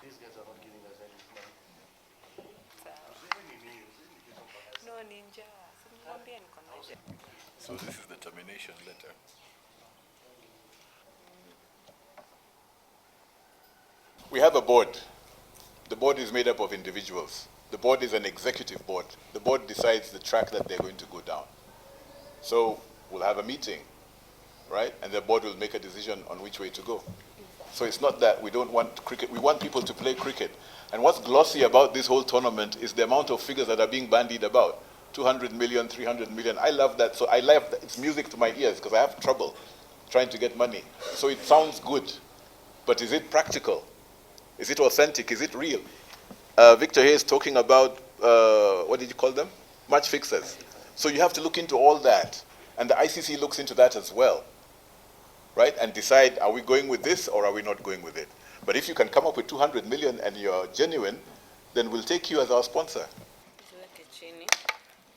These guys are not giving us any money. No, ninja. So this is the termination letter. We have a board. The board is made up of individuals. The board is an executive board. The board decides the track that they're going to go down. So we'll have a meeting, right? And the board will make a decision on which way to go. So it's not that we don't want cricket. We want people to play cricket. And what's glossy about this whole tournament is the amount of figures that are being bandied about. 200 million, 300 million. I love that. So I love that. It's music to my ears because I have trouble trying to get money. So it sounds good. But is it practical? Is it authentic? Is it real? Victor here is talking about, what did you call them? Match fixers. So you have to look into all that. And the ICC looks into that as well. Right? And decide, are we going with this or are we not going with it? But if you can come up with 200 million and you're genuine, then we'll take you as our sponsor. Ziweke chini.